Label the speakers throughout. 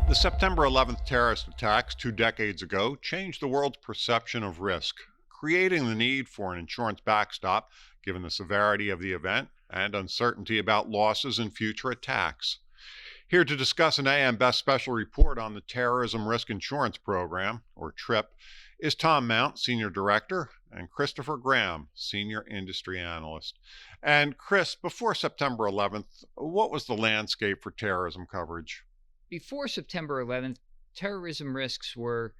Speaker 1: The September 11th terrorist attacks 2 decades ago changed the world's perception of risk, creating the need for an insurance backstop given the severity of the event and uncertainty about losses in future attacks. Here to discuss an AM Best special report on the Terrorism Risk Insurance Program, or TRIP, is Tom Mount, Senior Director, and Christopher Graham, Senior Industry Analyst. And Chris, before September 11th, what was the landscape for terrorism coverage?
Speaker 2: Before September 11th, terrorism risks were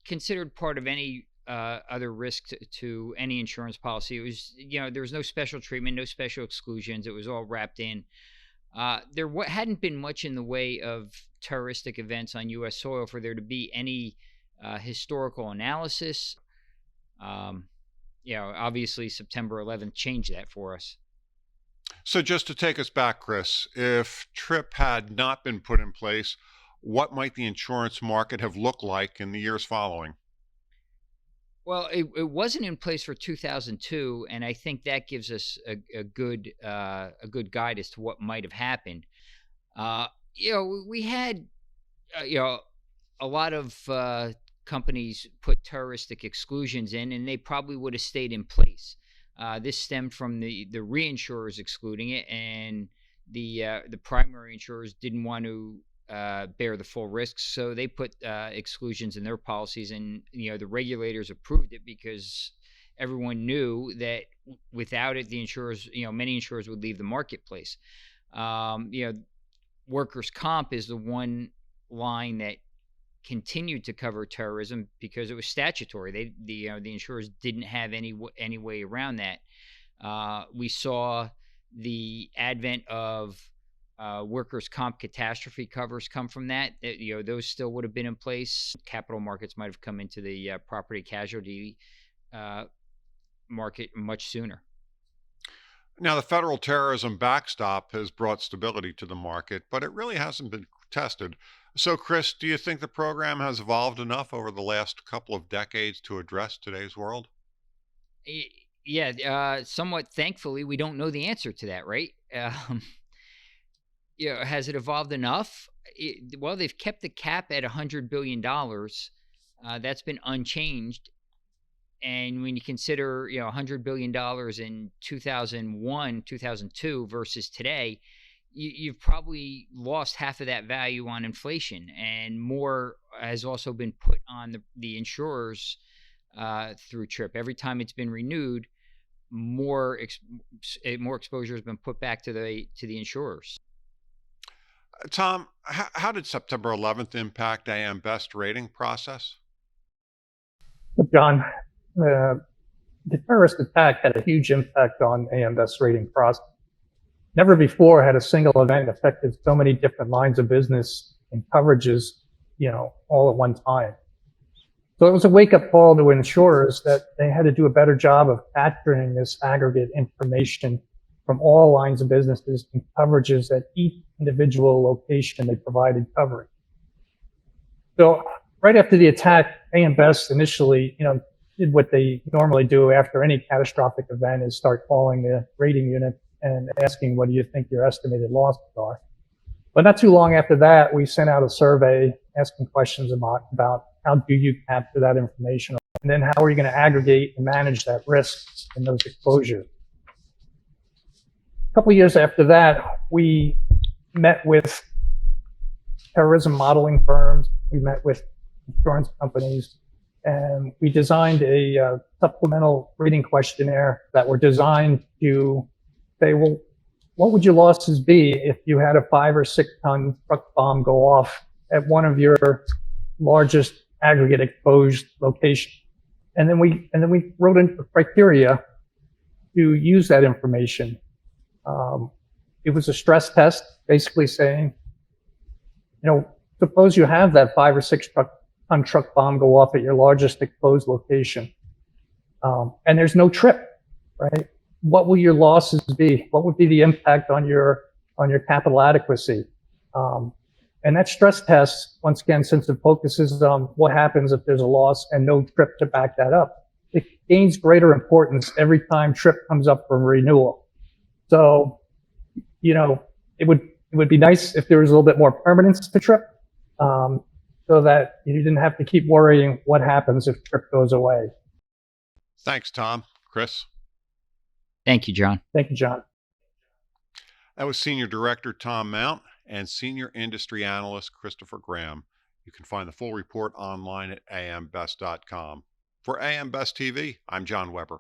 Speaker 2: considered part of any other risk to any insurance policy. It was, there was no special treatment, no special exclusions. It was all wrapped in. There hadn't been much in the way of terroristic events on U.S. soil for there to be any historical analysis. Obviously September 11th changed that for us.
Speaker 1: So just to take us back, Chris, if TRIP had not been put in place, what might the insurance market have looked like in the years following?
Speaker 2: Well, it wasn't in place for 2002, and I think that gives us a good guide as to what might have happened. We had a lot of companies put terroristic exclusions in, and they probably would have stayed in place. This stemmed from the reinsurers excluding it, and the primary insurers didn't want to bear the full risks, so they put exclusions in their policies, and the regulators approved it because everyone knew that without it, the insurers, many insurers would leave the marketplace. Workers' comp is the one line that continued to cover terrorism because it was statutory. The insurers didn't have any way around that. We saw the advent of workers' comp catastrophe covers come from that. Those still would have been in place. Capital markets might have come into the property casualty market much sooner.
Speaker 1: Now, the federal terrorism backstop has brought stability to the market, but it really hasn't been tested. So, Chris, do you think the program has evolved enough over the last couple of decades to address today's world?
Speaker 2: Yeah, somewhat thankfully, we don't know the answer to that, right? Has it evolved enough? Well, they've kept the cap at $100 billion. That's been unchanged. And when you consider, $100 billion in 2001, 2002 versus today, you've probably lost half of that value on inflation, and more has also been put on the insurers through TRIP. Every time it's been renewed, more exposure has been put back to the insurers.
Speaker 1: Tom, how did September 11th impact AM Best rating process?
Speaker 3: John, the terrorist attack had a huge impact on AM Best rating process. Never before had a single event affected so many different lines of business and coverages, all at one time. So it was a wake-up call to insurers that they had to do a better job of capturing this aggregate information from all lines of businesses and coverages at each individual location they provided coverage. So right after the attack, AM Best initially, did what they normally do after any catastrophic event, is start calling the rating unit and asking, what do you think your estimated losses are? But not too long after that, we sent out a survey asking questions about how do you capture that information, and then how are you going to aggregate and manage that risk in those exposures. A couple of years after that, we met with terrorism modeling firms, we met with insurance companies, and we designed a supplemental rating questionnaire that were designed to say, well, what would your losses be if you had a 5 or 6 ton truck bomb go off at one of your largest aggregate exposed locations? And then we wrote in the criteria to use that information. It was a stress test, basically saying, suppose you have that 5 or 6 ton truck bomb go off at your largest exposed location, and there's no trip, right? What will your losses be? What would be the impact on your capital adequacy? And that stress test, once again, since it focuses on what happens if there's a loss and no trip to back that up, it gains greater importance every time trip comes up for renewal. So it would be nice if there was a little bit more permanence to Trip, so that you didn't have to keep worrying what happens if Trip goes away.
Speaker 1: Thanks, Tom. Chris?
Speaker 2: Thank you, John.
Speaker 3: Thank you, John.
Speaker 1: That was Senior Director Tom Mount and Senior Industry Analyst Christopher Graham. You can find the full report online at ambest.com. For AM Best TV, I'm John Weber.